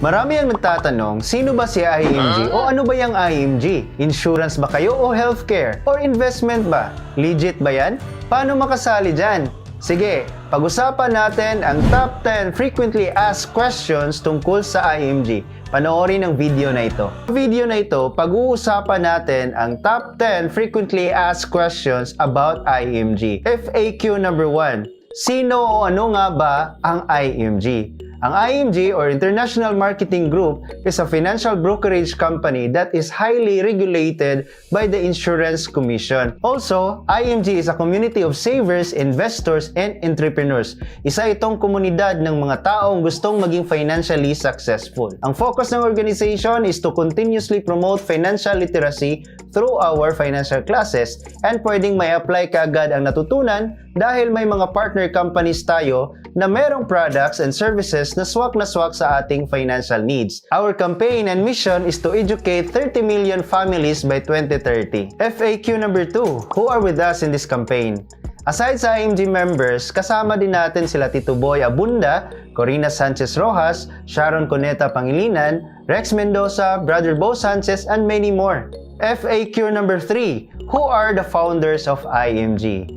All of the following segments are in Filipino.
Marami ang nagtatanong, sino ba si IMG o ano ba yung IMG? Insurance ba kayo o healthcare? Or investment ba? Legit ba yan? Paano makasali dyan? Sige, pag-usapan natin ang top 10 frequently asked questions tungkol sa IMG. Panoorin ang video na ito. Sa video na ito, pag-uusapan natin ang top 10 frequently asked questions about IMG. FAQ number 1. Sino o ano nga ba ang IMG? Ang IMG or International Marketing Group is a financial brokerage company that is highly regulated by the Insurance Commission. Also, IMG is a community of savers, investors, and entrepreneurs. Isa itong komunidad ng mga taong gustong maging financially successful. Ang focus ng organization is to continuously promote financial literacy through our financial classes, and pwedeng may apply kaagad ang natutunan dahil may mga partner companies tayo na merong products and services na swak sa ating financial needs. Our campaign and mission is to educate 30 million families by 2030. FAQ number 2. Who are with us in this campaign? Aside sa IMG members, kasama din natin sila Tito Boy Abunda, Corina Sanchez Rojas, Sharon Cuneta Pangilinan, Rex Mendoza, Brother Bo Sanchez, and many more. FAQ number 3. Who are the founders of IMG?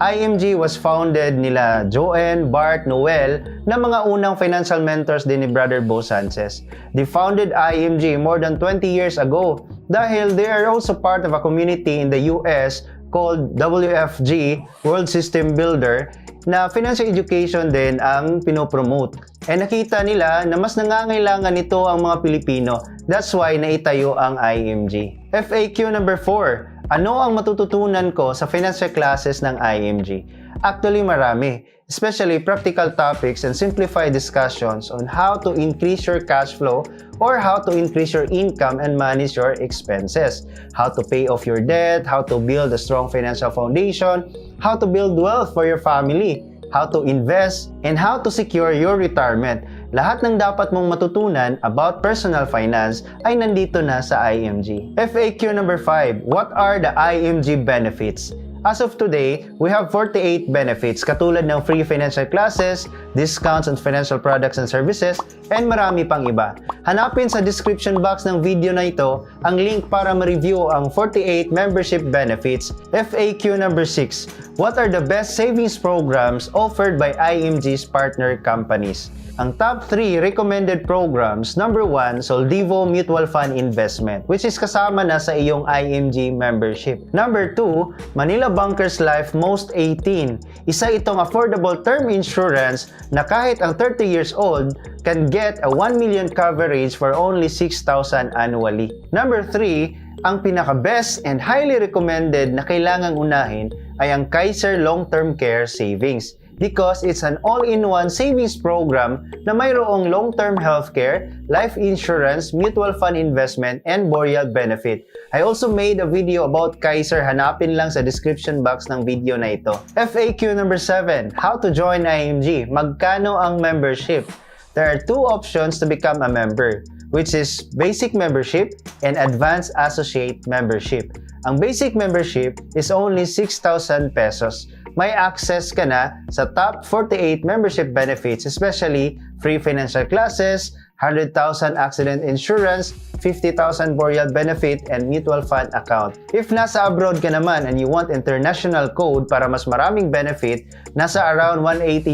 IMG was founded nila Joanne, Bart, Noel na mga unang financial mentors din ni Brother Bo Sanchez. They founded IMG more than 20 years ago dahil they are also part of a community in the US called WFG, World System Builder, na financial education din ang pinopromote. Nakita nila na mas nangangailangan nito ang mga Pilipino. That's why naitayo ang IMG. FAQ number 4. Ano ang matututunan ko sa financial classes ng IMG? Actually, marami. Especially practical topics and simplified discussions on how to increase your cash flow or how to increase your income and manage your expenses. How to pay off your debt, how to build a strong financial foundation, how to build wealth for your family, how to invest, and how to secure your retirement. Lahat ng dapat mong matutunan about personal finance ay nandito na sa IMG. FAQ number 5. What are the IMG benefits? As of today, we have 48 benefits katulad ng free financial classes, discounts on financial products and services, and marami pang iba. Hanapin sa description box ng video na ito ang link para ma-review ang 48 membership benefits. FAQ number 6. What are the best savings programs offered by IMG's partner companies? Ang top 3 recommended programs, number 1, Soldivo Mutual Fund Investment, which is kasama na sa iyong IMG membership. Number 2, Manila Bankers Life Most 18. Isa itong affordable term insurance na kahit ang 30 years old can get a 1 million coverage for only 6,000 annually. Number 3, ang pinaka-best and highly recommended na kailangang unahin ay ang Kaiser Long-Term Care Savings, because it's an all-in-one savings program na mayroong long-term healthcare, life insurance, mutual fund investment, and burial benefit. I also made a video about Kaiser. Hanapin lang sa description box ng video na ito. FAQ number 7. How to join IMG? Magkano ang membership? There are 2 options to become a member, which is basic membership and advanced associate membership. Ang basic membership is only 6,000 pesos. May access ka na sa top 48 membership benefits, especially free financial classes, 100,000 accident insurance, 50,000 burial benefit, and mutual fund account. If nasa abroad ka naman and you want international code para mas maraming benefit, nasa around $180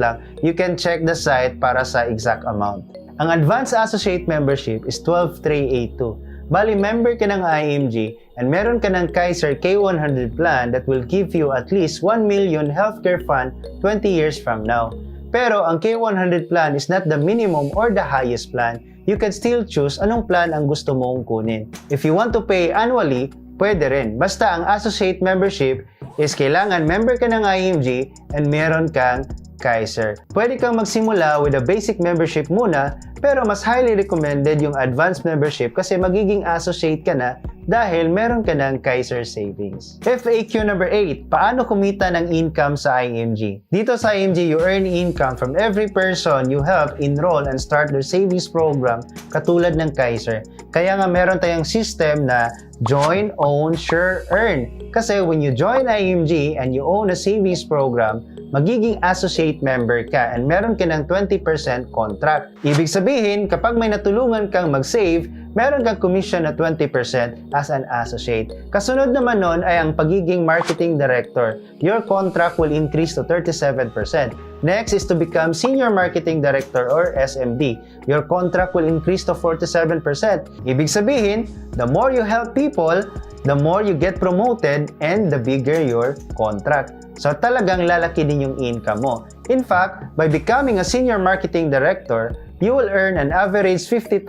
lang, you can check the site para sa exact amount. Ang advanced associate membership is 12,382. Bali, member ka ng IMG and meron ka ng Kaiser K100 plan that will give you at least 1 million healthcare fund 20 years from now. Pero ang K100 plan is not the minimum or the highest plan. You can still choose anong plan ang gusto mong kunin. If you want to pay annually, pwede rin. Basta ang associate membership is kailangan member ka ng IMG and meron kang Kaiser. Pwede kang magsimula with a basic membership muna, pero mas highly recommended yung advanced membership kasi magiging associate ka na dahil meron ka ng Kaiser Savings. FAQ number 8. Paano kumita ng income sa IMG? Dito sa IMG, you earn income from every person you help enroll and start their savings program katulad ng Kaiser. Kaya nga meron tayong system na join, own, share, earn. Kasi when you join IMG and you own a savings program, magiging associate member ka and meron ka ng 20% contract. Ibig sabihin, kapag may natulungan kang mag-save, meron kang commission na 20% as an associate. Kasunod naman nun ay ang pagiging marketing director. Your contract will increase to 37%. Next is to become senior marketing director or SMD. Your contract will increase to 47%. Ibig sabihin, the more you help people, the more you get promoted and the bigger your contract. So talagang lalaki din yung income mo. In fact, by becoming a senior marketing director, you will earn an average 50,000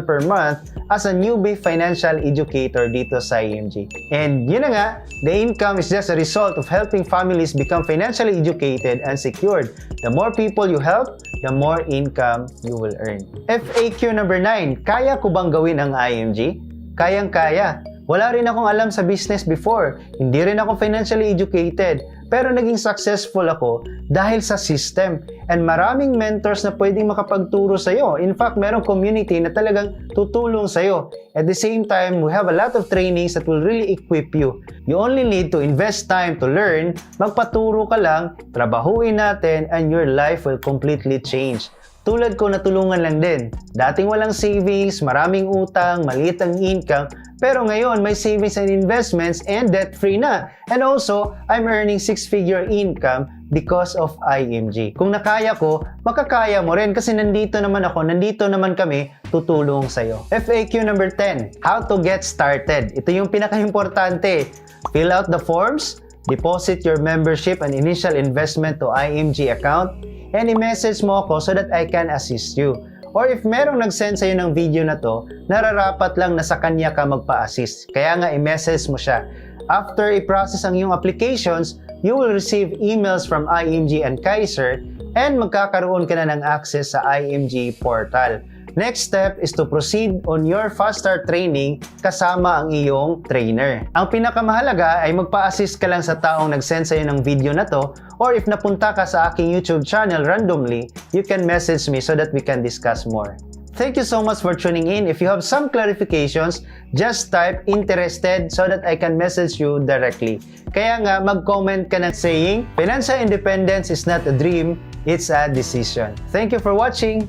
per month as a newbie financial educator dito sa IMG. And yun na nga, the income is just a result of helping families become financially educated and secured. The more people you help, the more income you will earn. FAQ number 9, kaya ko bang gawin ang IMG? Kayang-kaya. Wala rin akong alam sa business before. Hindi rin ako financially educated. Pero naging successful ako dahil sa system. And maraming mentors na pwedeng makapagturo sa'yo. In fact, merong community na talagang tutulong sa'yo. At the same time, we have a lot of trainings that will really equip you. You only need to invest time to learn. Magpaturo ka lang, trabahuin natin, and your life will completely change. Tulad ko, natulungan lang din. Dating walang savings, maraming utang, maliit ang income, pero ngayon may savings and investments and debt-free na. And also, I'm earning 6-figure income because of IMG. Kung nakaya ko, makakaya mo rin kasi nandito naman ako, nandito naman kami, tutulong sa'yo. FAQ number 10, how to get started. Ito yung pinaka-importante. Fill out the forms, deposit your membership and initial investment to IMG account, and i-message mo ako so that I can assist you. Or if merong nag-send sa'yo ng video na to, nararapat lang na sa kanya ka magpa-assist. Kaya nga i-message mo siya. After i-process ang iyong applications, you will receive emails from IMG and Kaiser and magkakaroon ka na ng access sa IMG portal. Next step is to proceed on your fast start training kasama ang iyong trainer. Ang pinakamahalaga ay magpa-assist ka lang sa taong nag-send sa'yo ng video na to, or if napunta ka sa aking YouTube channel randomly, you can message me so that we can discuss more. Thank you so much for tuning in. If you have some clarifications, just type interested so that I can message you directly. Kaya nga, mag-comment ka na saying, financial independence is not a dream, it's a decision. Thank you for watching.